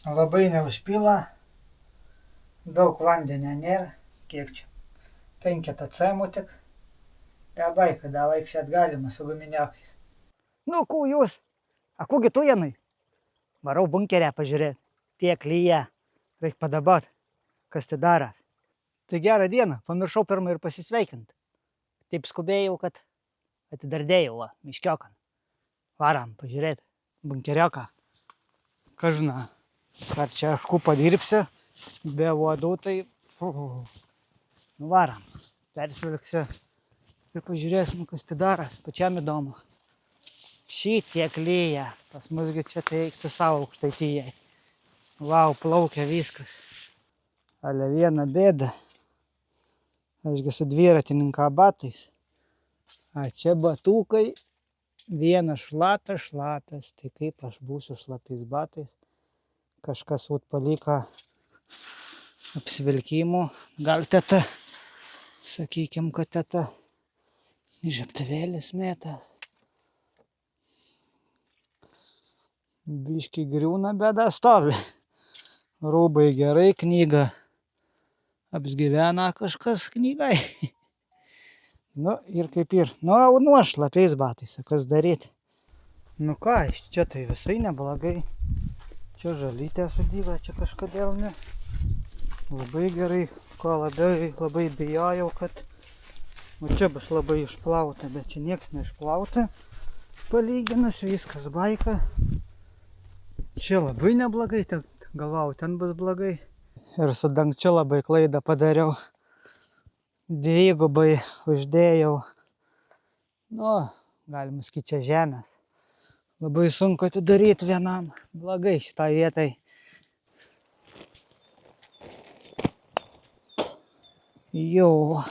Labai neužpila, daug vandenio nėra, kiek čia, 5 cm tik, labai, kada vaikščiot galima su guminiokais. Nu, ko jūs? A kogi tu, Janai? Varau bunkerę pažiūrėti. Tiek lyja. Reik padabot, kas tai daras. Tai gerą dieną, pamiršau pirmą ir pasisveikinti. Taip skubėjau, kad atidardėjau, miškiokan. Varam pažiūrėti, bunkerioką. Kažina, ar čia aš ku padirbsiu, be uodų, tai nu varam. Persvilksiu ir pažiūrėsim, kas tai daras. Pačiam įdomu. Šitiek lyja, pas musgi čia tai eikti savo Aukštaitijai. Vau, plaukia viskas. Ale viena bėda. Ašgi su dviratininko batais. A čia batukai. Vienas šlapias. Tai kaip aš būsiu šlapiais batais. Kažkas paliko apsivilkimų. Gal teta, sakykim, kad teta žiebtuvėlis mėtas. Biški griūna, bėda stovi. Rūbai gerai, knyga apsgyvena kažkas knygai. Nu ir kaip ir. Nu šlapiais batais, kas daryti. Nu ką, iš čia tai visai neblogai. Čia žalytė sudyla, čia kažkodėl ne. Labai gerai, ko labai bijojau, kad čia bus labai išplauta, bet čia nieks neišplauta. Palyginus viskas baika. Čia labai neblogai, galvau, ten bus blogai. Ir su dangčiu labai klaidą padariau. Dvigubai uždėjau. Nu, galima sakyti, čia žemės. Labai sunku atidaryti vienam. Blogai šitą vietai. Jau.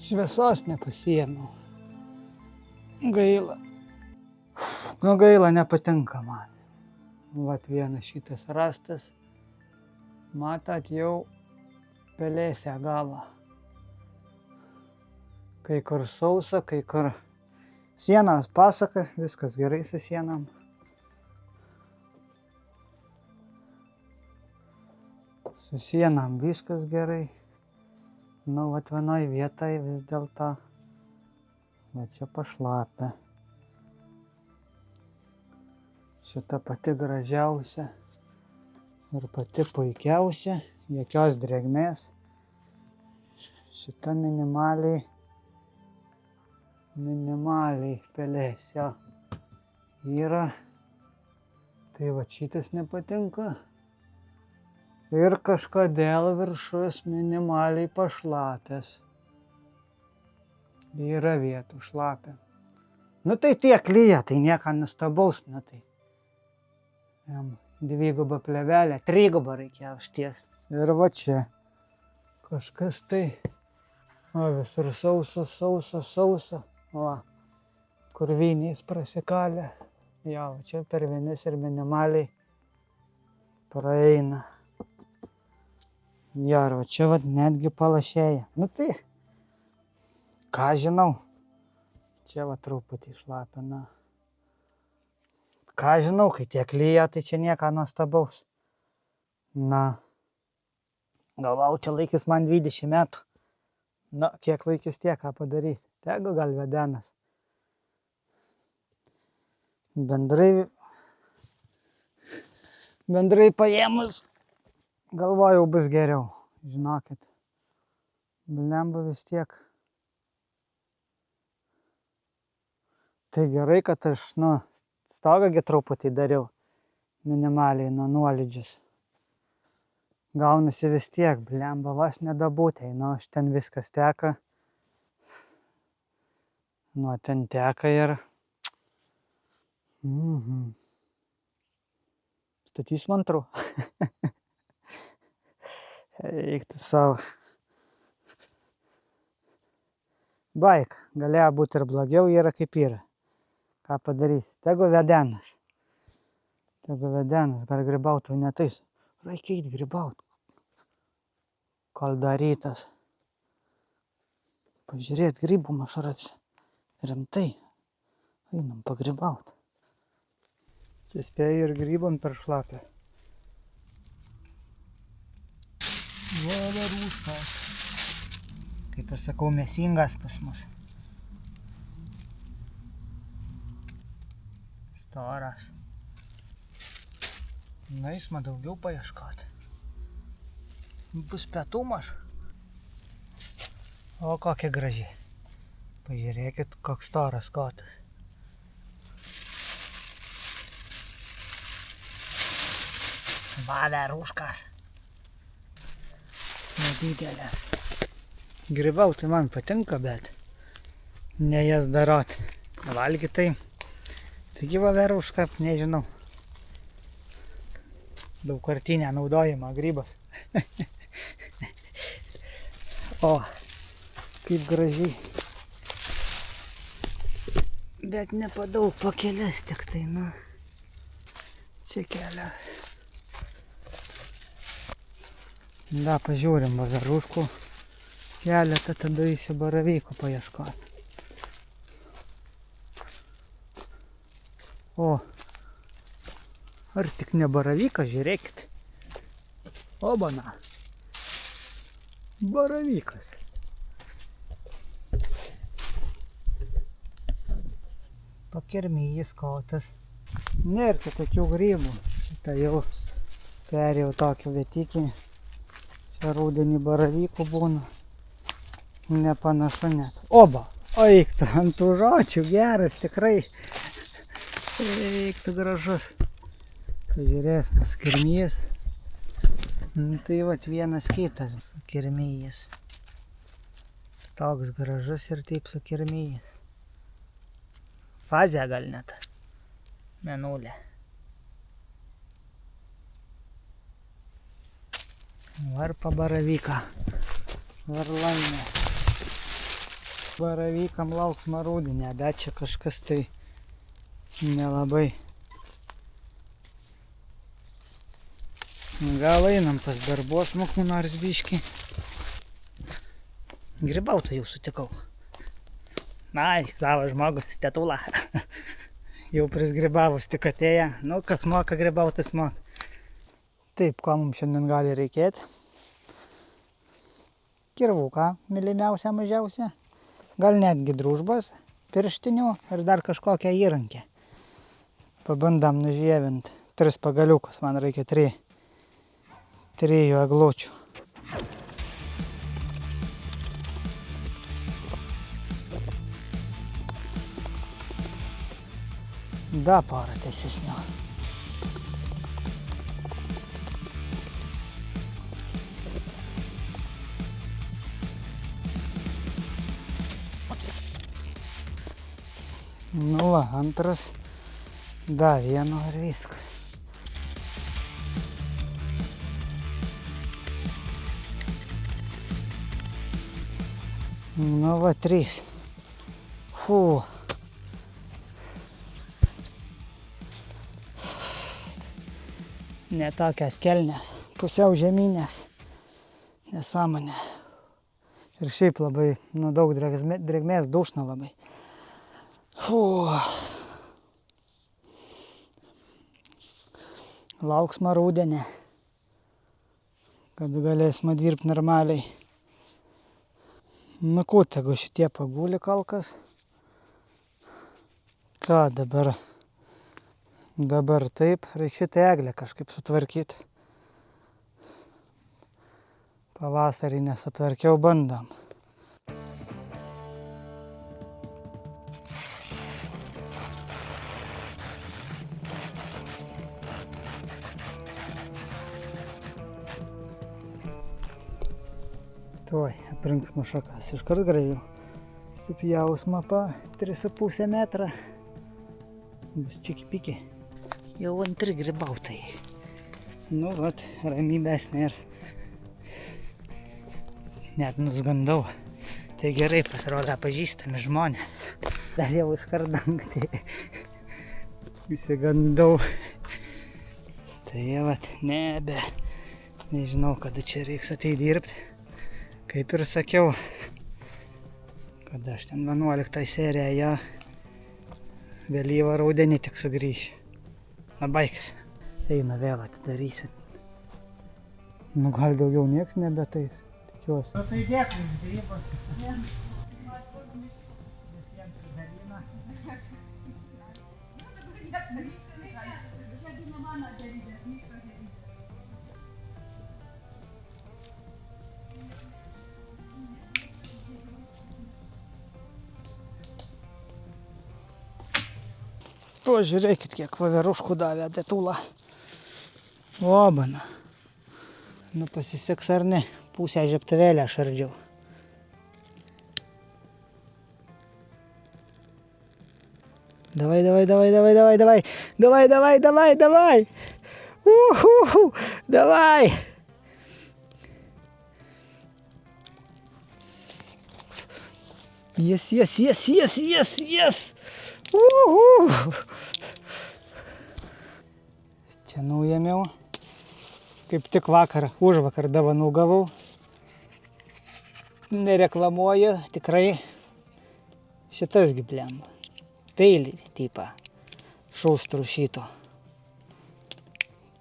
Šviesos nepasiėmiau. Gaila. Nu gaila, nepatinka man. Vat vienas šitas rastas. Matot, jau pelėse galą. Kai kur sausa, kai kur sienos pasaka, viskas gerai su sienom. Su sienom viskas gerai. Nu, vat vienoj vietai vis dėlto. Va čia pašlapia. Šita pati gražiausia ir pati puikiausia. Jokios drėgmės. Šita minimaliai pelėse yra. Tai va šitas nepatinka. Ir kažkodėl viršus minimaliai pašlapęs. Yra vietų šlapia. Nu tai tiek lyja, tai nieko nuostabaus, nu tai. Dvigubą plevelę, trigubą reikėjo užtiesti. Ir va čia kažkas tai. O visur sausa. O, kur vynys prasikalė. Jo, čia per vienis ir minimaliai praeina. Jo, ir čia vat netgi palašėja. Nu tai, ką žinau. Čia va truputį šlapina. Ką žinau, kai tiek lyja, tai čia nieko nuostabaus. Na, galvau, čia laikys man 20 metų. Na, kiek laikys tiek, ką padaryti. Tegu gal vedenas. Bendrai paėmus, galvojau, bus geriau. Žinokit. Blemba vis tiek. Tai gerai, kad aš, stogągi truputį dariau. Minimaliai nuo nuolydžius. Gaunasi vis tiek, blemba, vas nedabūtei. Nu, aš ten viskas teka. Nu, ten teka ir... Statys mantru. Eikti savo. Baik, galėjo būti ir blogiau, yra kaip yra. Ką padarysi? Tegu vedenas. Gal grybautų netais. Reikia eiti grybaut. Kol dar rytas. pažiūrėt, grybų mašaras. Rimtai. Einam pagrybaut. Čia spėjai ir grybam per šlapę. Voverūškas. Kaip aš sakau, mėsingas pas mus. Storas. Na, jis man daugiau paieškot. Bus pietumas. O kokia graži. Pažiūrėkit, koks storas kotas. Voverūškas. Nedidelės. Grybauti man patinka, bet ne jas darot. Valgyti tai. Taigi voverūška, nežinau. Daugkartinė naudojama grybas. O, kaip gražiai. Bet nepadaug, po kelias tik tai, nu. Čia kelias. Da, pažiūrim voverūškų. Keletą tada eisiu baravykų paieškoti. O, ar tik ne baravykas, žiūrėkit. Obana. Baravykas. Pakirmijis kotas. Nėr čia tokių grybų. Šitą jau perėjau tokį vietikį. Čia rudenį baravykų būna. Nepanašu net. Oba! Eik tu ant tų žodžių, geras tikrai. Eik tu gražus. Pažiūrėsim, skirmys. Tai vat vienas kitas skirmys. Toks gražus ir taip skirmys. Fazė gal net. Mėnulė. Varpa baravyką. Varlainė. Baravykam lauksma rudenį, bet čia kažkas tai nelabai. Gal einam pas darbos mokų nors biškį. Grybautą jau sutikau. Ai, savas žmogus, tetula. Jau prisgrybavus tik atėję. Nu, kas moka grybautas moka. Taip, ko mums šiandien gali reikėti? Kirvuką, mylimiausia mažiausia. Gal netgi družbos, pirštinių ir dar kažkokią įrankę. Pabandam nužievint 3 pagaliukus, man reikia 3 eglučių. Da porą tiesesnių. Nu va, antras, da vieno ir viskas. Nu va, 3. Fū. Ne tokias kelnes, pusiau žeminės. Nesąmonė. Ir šiaip labai, nu, daug drėgmės, dušna labai. Fū. Lauksma rudenį, kad galėsime dirbti normaliai. Nu, ko tegu šitie paguli kalkas. Ką dabar? Dabar taip, reikia šitą eglę kažkaip sutvarkyti. Pavasarį nesutvarkiau, bandom. Tuoj, aprinksma šakas. Iškart gražiau. Supjaus mapa 3,5 metrą. Bus čiki-piki. Jau antri grybautai. Nu, vat, ramybesnė ir net nusgandau. Tai gerai, pasirodo pažįstami žmonės. Dar jau iškart dangtį. Įsigandau. Tai vat, nežinau, kada čia reiks ateit dirbti. Kaip ir sakiau, Kada aš ten 11 seriją, ja vėlyvą rudenį tik sugrįšiu. Na, baikis. Eina vėl atidarysit. Nu, gal daugiau nieks nebetais, tikiuosi. Nu, tai dėkui, žvejybos. Visiems dalina. Pažiūrėkit, kiek vaveruškų davė Detula. Obana. Nu, pasiseks ar ne, pusę žiebtuvėlę šardžiau. Davai, davai, davai, davai, davai, davai, davai, davai, davai, davai. Davai. Yes, yes, yes, yes, yes, yes. Čia naujamiau. Kaip tik užvakar dovanų gavau. Nereklamuoju, tikrai šitas giblem. Peilį tipą šustrų šito.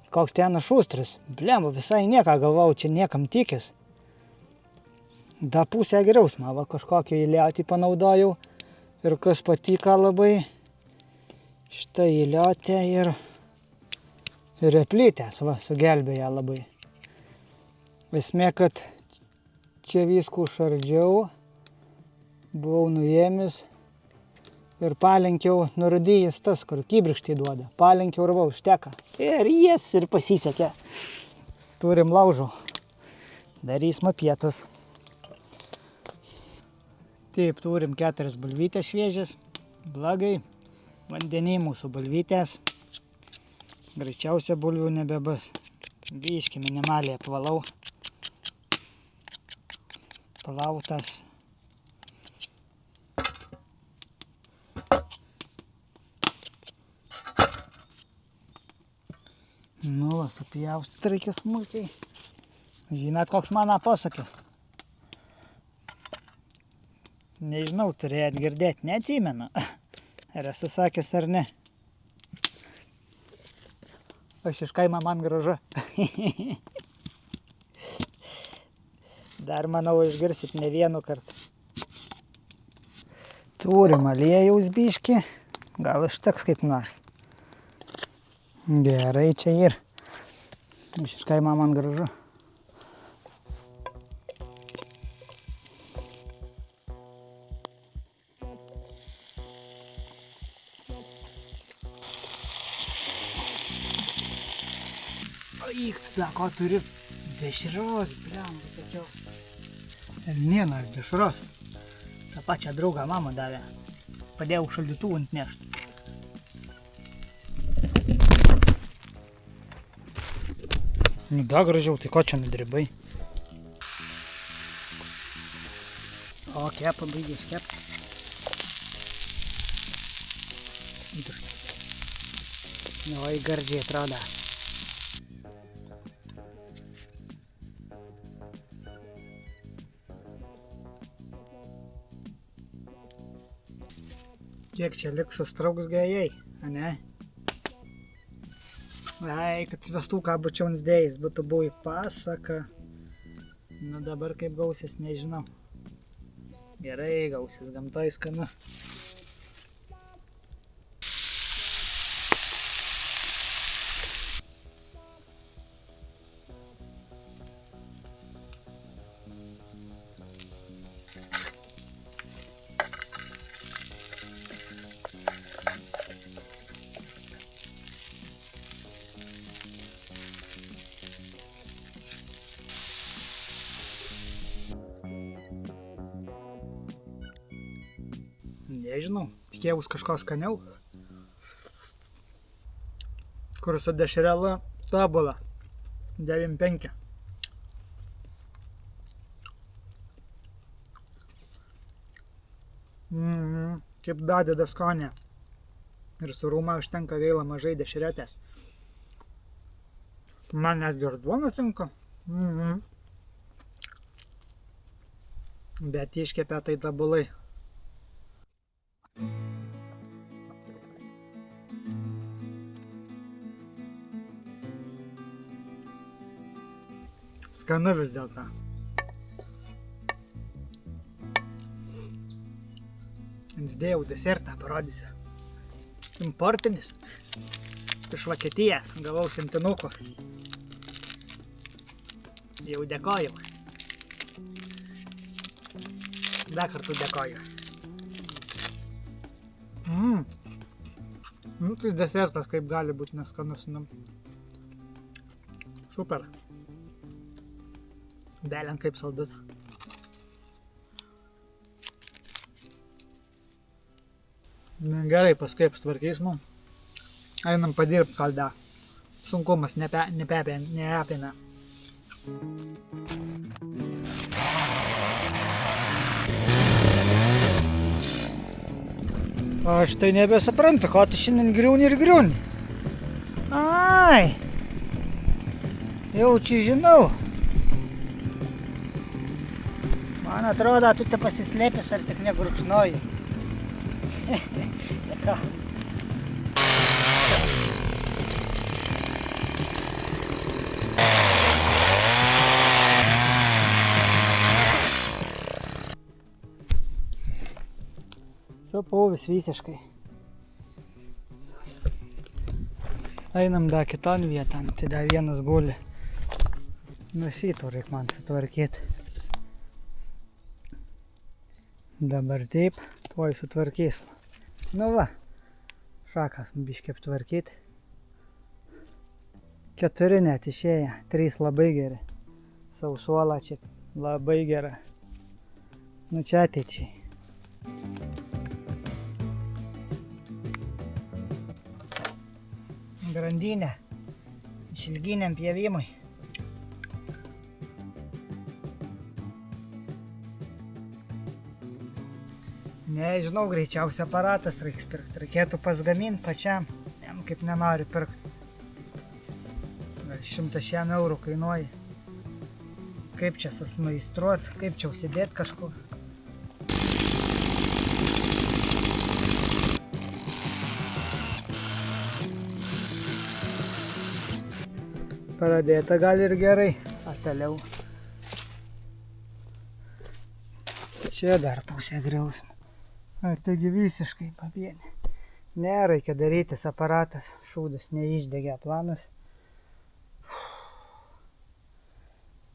Koks ten šustras? Blem, visai nieką galvau, čia niekam tikis. Da pusę geriau smavo, kažkokį įliotį panaudojau. Ir kas patiko labai, šitą įliotę ir replytės, va, sugelbėjo labai. Esmė, kad čia viskų šardžiau, buvau nuėmis ir palenkiau, nurudėjęs tas, kur kibrikštį duoda. Palenkiau ir va, užteka. Ir ir pasisekė. Turim laužų. Darysim pietus. Taip, turim 4 bulvytės šviežias. Blogai. Vandenį mūsų bulvytės. Greičiausia bulvių nebebus. Biškį minimaliai apvalau. Plautas. Nu, supjaustyt reikia smulkiai. Žinot, koks mano posakis? Nežinau, turėjot girdėti, neatsimenu. Ar esu sakęs ar ne. Aš iš kaimo, man gražu. Dar, manau, išgirsit ne vienu kartą. Turim aliejaus biškį. Gal užteks kaip nors. Gerai, čia ir. Iš kaimo, man gražu. Da, ko turi dešros, bliam, tokios. Elnienas dešros. Ta pačią draugą mama davė. Padėjau šaldytuvą nešti. Nu, da gražiau, tai ko čia nudribai? O, kepą baigės kepti. Oi, gardžiai atrodo. Kiek čia liks sustrauks gėjai, ane? Ai, kad svestuką būčiau dėjęs, būtų buvai pasaka. Nu dabar kaip gausis, nežinau. Gerai gausis, gamtoj skanu. Nežinau, tikėjaus kažko skaniau. Kur su dešrela tobula. 9,5. Kaip dadeda skonė. Ir su rūma užtenka gaila mažai dešretės. Man net ir duona tinka. Bet iškepė tai tobulai. Skanu vis dėlto. Dėjau desertą, parodysiu. Importinis. Iš Vokietijos gavau 7. Jau dėkoju. Dar kartų dėkoju. Tai desertas kaip gali būti neskanus. Super. Belen kaip saldus. Gerai, paskui apsitvarkys mum. Einam padirbt kaldą. Sunkumas neapėmė. Aš tai nebesuprantu, ką tu šiandien griūni ir griūni. Ai, jau čia žinau. Man atrodo, tu te pasislėpęs ar tik negurkšnoji. Ką? Supauvis visiškai. Einam dar kiton vietan, tai dar vienas guli. Nu šito reik man sutvarkyti. Dabar taip, tuoj sutvarkysim. Nu va, šakas biškį aptvarkyti. 4 net išėję, 3 labai geri. Sausuola čia labai gera. Nu čia ateičiai. Grandinė išilginiam pjevimui. Nežinau, greičiausiai aparatas reiks pirkti. Reikėtų pasgaminti pačiam, jam kaip nenori pirkti. Gal 100 eurų kainuoja. Kaip čia susmaistruot, kaip čia užsidėti kažkur. Pradėta gal ir gerai, o toliau. Čia dar pusę griausmą. Taigi visiškai pavienė. Ne, reikia darytis aparatas, šūdas neišdegė planas.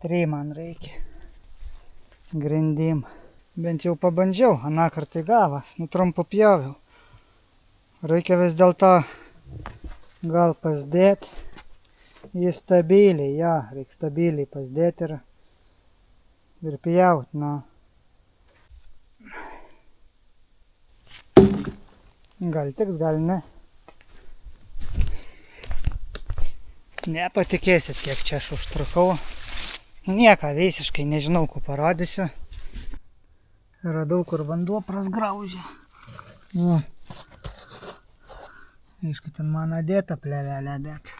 3 man reikia. Grindim. Bent jau pabandžiau, aną kartą gavas, trumpu pjoviau. Reikia vis dėlto gal pasdėti. Jis stabiliai, jo, reikia stabiliai pasdėti ir pjaut, nu. Gal tiks, gal ne. Nepatikėsit, kiek čia aš užtrukau. Nieką visiškai nežinau, ko parodysiu. Radau, kur vanduo prasgraužė. Aišku, ten man dėta plevelė, bet...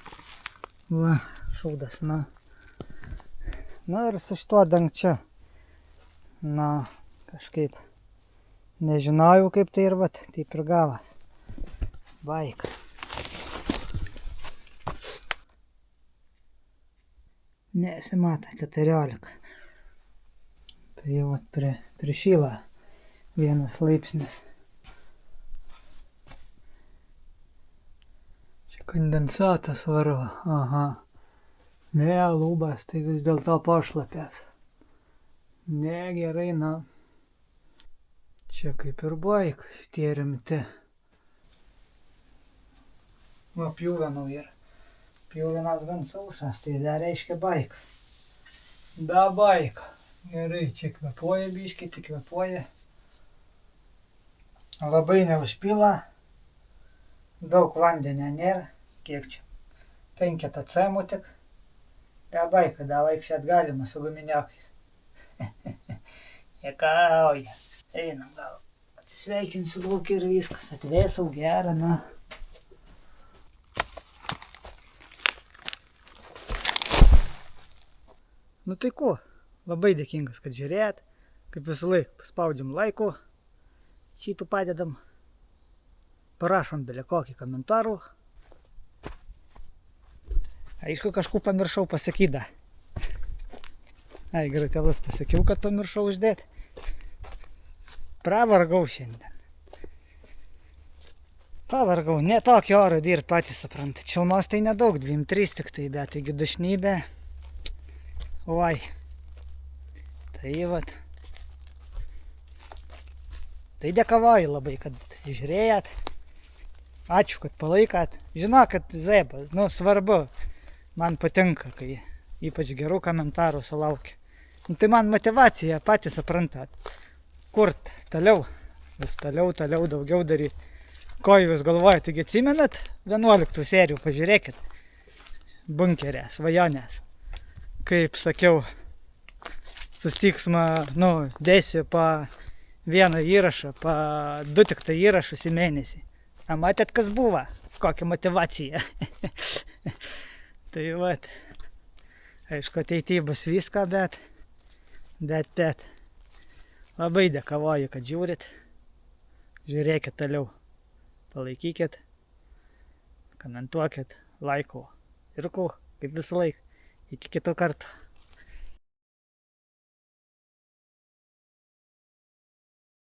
Va, šūdas, na. Na ir su šituo dangčiu. Na, kažkaip. Nežinojau, kaip tai ir vat, taip ir gavas. Baik. Nesimata 14. Tai jau vat prišyla 1 laipsnis. Čia kondensatas varo. Aha. Ne, lūbas, tai vis dėlto pašlapės. Ne, gerai, na. Čia kaip ir baik, šitie rimti. Va, pjuvenau ir. Pjuvenas gan sausas, tai dar reiškia baik. Da baik. Gerai, čia kvepuoja biškį, tik kvepuoja. Labai neužpila. Daug vandenio nėra. Kiek čia? 5 cm tik. Da baik, da vaikščiat galima su guminiokais. Jekauja. Einam gal. Atsisveikinsiu laukį ir viskas. Atvėsau gerą, na. Nu tai ko? Labai dėkingas, kad žiūrėjot. Kaip visą laiką paspaudžiam laikų. Šitų padedam. Parašom belė kokį komentarų. Aišku, kažką pamiršau pasakyti. Ai, gratelus pasakiau, kad pamiršau uždėti. Pravargau šiandien. Pavargau, ne tokio oro dirbt, patys suprantat. Šilumos tai nedaug, 2-3 tik tai, bet taigi dušnybė. Oi. Tai vat. Tai dėkavoju labai, kad žiūrėjot. Ačiū, kad palaikat. Žinokit, Zeba, svarbu. Man patinka, kai ypač gerų komentarų sulaukia. Tai man motyvacija, patys suprantat. Kurt toliau. Vis toliau daugiau daryti. Ko jūs galvojate, taigi atsimenat 11 serijų, pažiūrėkit. Bunkerė, svajonės. Kaip sakiau, sustiksma, dėsiu po vieną įrašą, po 2 tik tai įrašus į mėnesį. A matėt, kas buvo? Kokia motyvacija. Tai vat. Aišku, ateityje bus viską, bet. Labai dėkavoju, kad žiūrit. Žiūrėkit toliau. Palaikykit. Komentuokit. Laiko. Ir ko, kaip visą laiką. Iki kito karto.